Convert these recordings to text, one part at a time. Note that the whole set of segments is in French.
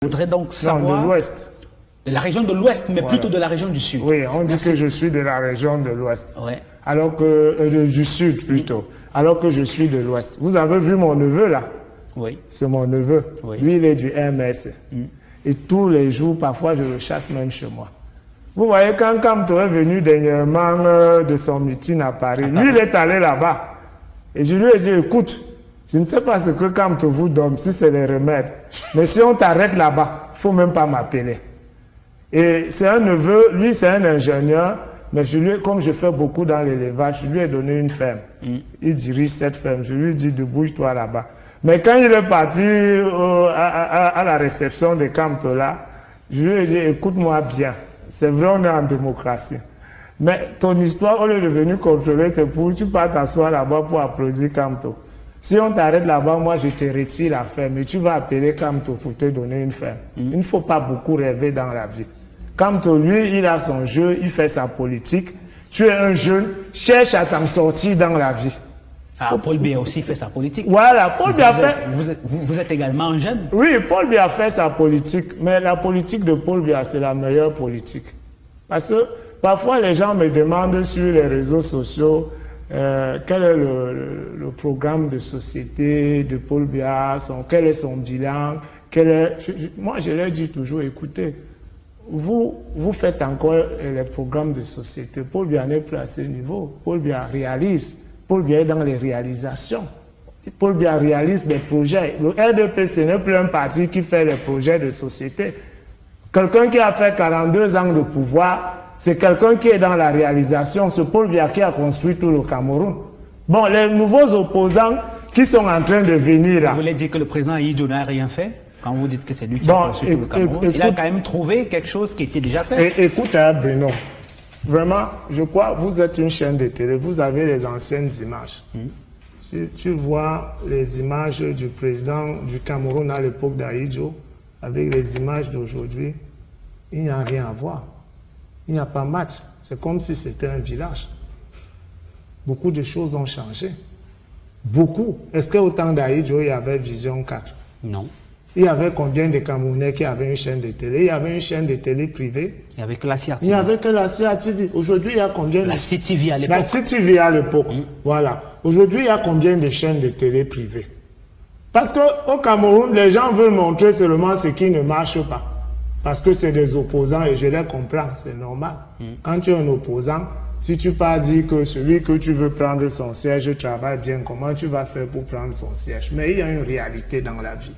voudrais donc savoir... Non, de l'Ouest. De la région de l'Ouest, mais voilà. plutôt de la région du Sud. Oui, on dit Merci. que je suis de la région de l'Ouest. Ouais. Alors que... du Sud, plutôt. Alors que je suis de l'Ouest. Vous avez vu mon neveu, là? Oui. C'est mon neveu. Oui. Lui, il est du MS. Et tous les jours, parfois, je le chasse même chez moi. Vous voyez, quand Kamto est venu dernièrement de son meeting à Paris, lui, il est allé là-bas. Et je lui ai dit, écoute, je ne sais pas ce que Kamto vous donne, si c'est les remèdes. Mais si on t'arrête là-bas, il ne faut même pas m'appeler. Et c'est un neveu, lui, c'est un ingénieur, mais je lui, comme je fais beaucoup dans l'élevage, je lui ai donné une ferme. Il dirige cette ferme. Je lui ai dit, débrouille-toi là-bas. Mais quand il est parti à la réception de Kamto là, je lui ai dit, écoute-moi bien. C'est vrai, on est en démocratie. Mais ton histoire, au lieu de venir contrôler tes poules, tu pars t'asseoir là-bas pour applaudir Kamto. Si on t'arrête là-bas, moi je te retire la ferme et tu vas appeler Kamto pour te donner une ferme. Il ne faut pas beaucoup rêver dans la vie. Kamto, lui, il a son jeu, il fait sa politique. Tu es un jeune, cherche à t'en sortir dans la vie. Ah, Paul Biya aussi fait sa politique. Voilà, Paul Biya fait... Vous êtes également un jeune. Oui, Paul Biya fait sa politique, mais la politique de Paul Biya, c'est la meilleure politique. Parce que parfois, les gens me demandent sur les réseaux sociaux quel est le programme de société de Paul Biya, quel est son bilan, moi, je leur dis toujours, écoutez, vous faites encore les programmes de société. Paul Biya n'est plus à ce niveau. Paul Biya réalise. Paul Biya est dans les réalisations. Paul Biya réalise des projets. Le RDP, ce n'est plus un parti qui fait les projets de société. Quelqu'un qui a fait 42 ans de pouvoir, c'est quelqu'un qui est dans la réalisation. C'est Paul Biya qui a construit tout le Cameroun. Bon, les nouveaux opposants qui sont en train de venir là. Vous voulez dire que le président Ahidjo n'a rien fait? Quand vous dites que c'est lui qui a construit tout le Cameroun, il a quand même trouvé quelque chose qui était déjà fait. Écoute, Bruno. Vraiment, je crois, vous êtes une chaîne de télé, vous avez les anciennes images. Tu vois les images du président du Cameroun à l'époque d'Ahidjo, avec les images d'aujourd'hui, il n'y a rien à voir. Il n'y a pas match. C'est comme si c'était un village. Beaucoup de choses ont changé. Beaucoup. Est-ce qu'au temps d'Ahidjo, il y avait Vision 4? Non. Il y avait combien de Camerounais qui avaient une chaîne de télé? Il y avait une chaîne de télé privée. Il n'y avait que la CRTV. Il n'y avait que la CRTV. Aujourd'hui, il y a combien? La CTV à l'époque. La CTV à l'époque. Voilà. Aujourd'hui, il y a combien de chaînes de télé privées? Parce qu'au Cameroun, les gens veulent montrer seulement ce qui ne marche pas. Parce que c'est des opposants et je les comprends, c'est normal. Quand tu es un opposant, si tu pas dit que celui que tu veux prendre son siège travaille bien, comment tu vas faire pour prendre son siège? Mais il y a une réalité dans la vie.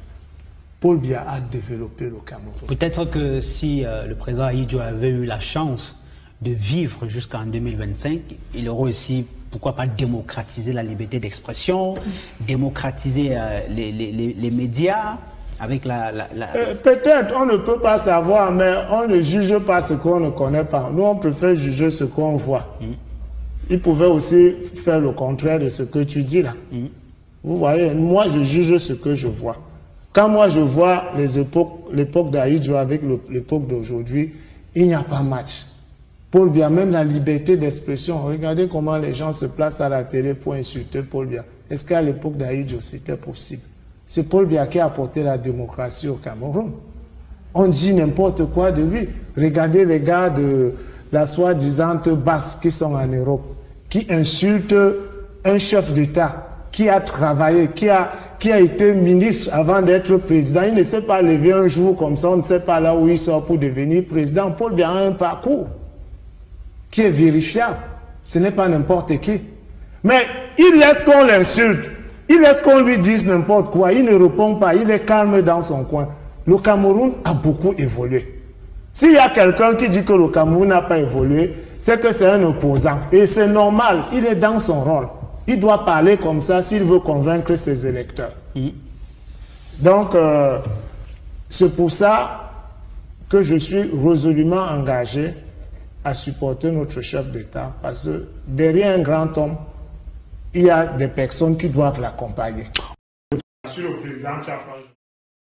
Paul Biya a développé le Cameroun. Peut-être que si le président Ahidjo avait eu la chance de vivre jusqu'en 2025, il aurait aussi, pourquoi pas, démocratisé la liberté d'expression, démocratiser les médias, avec peut-être, on ne peut pas savoir, mais on ne juge pas ce qu'on ne connaît pas. Nous, on préfère juger ce qu'on voit. Il pouvait aussi faire le contraire de ce que tu dis là. Vous voyez, moi, je juge ce que je vois. Quand moi je vois l'époque d'Ahidjo avec l'époque d'aujourd'hui, il n'y a pas match. Paul Biya, même la liberté d'expression, regardez comment les gens se placent à la télé pour insulter Paul Biya. Est-ce qu'à l'époque d'Ahidjo, c'était possible? C'est Paul Biya qui a apporté la démocratie au Cameroun. On dit n'importe quoi de lui. Regardez les gars de la soi-disant basse qui sont en Europe, qui insultent un chef d'État qui a travaillé, qui a été ministre avant d'être président. Il ne s'est pas levé un jour comme ça, on ne sait pas là où il sort pour devenir président. Paul Biya a un parcours qui est vérifiable. Ce n'est pas n'importe qui. Mais il laisse qu'on l'insulte. Il laisse qu'on lui dise n'importe quoi. Il ne répond pas. Il est calme dans son coin. Le Cameroun a beaucoup évolué. S'il y a quelqu'un qui dit que le Cameroun n'a pas évolué, c'est que c'est un opposant. Et c'est normal. Il est dans son rôle. Il doit parler comme ça s'il veut convaincre ses électeurs. Donc, c'est pour ça que je suis résolument engagé à supporter notre chef d'État. Parce que derrière un grand homme, il y a des personnes qui doivent l'accompagner. Sur le président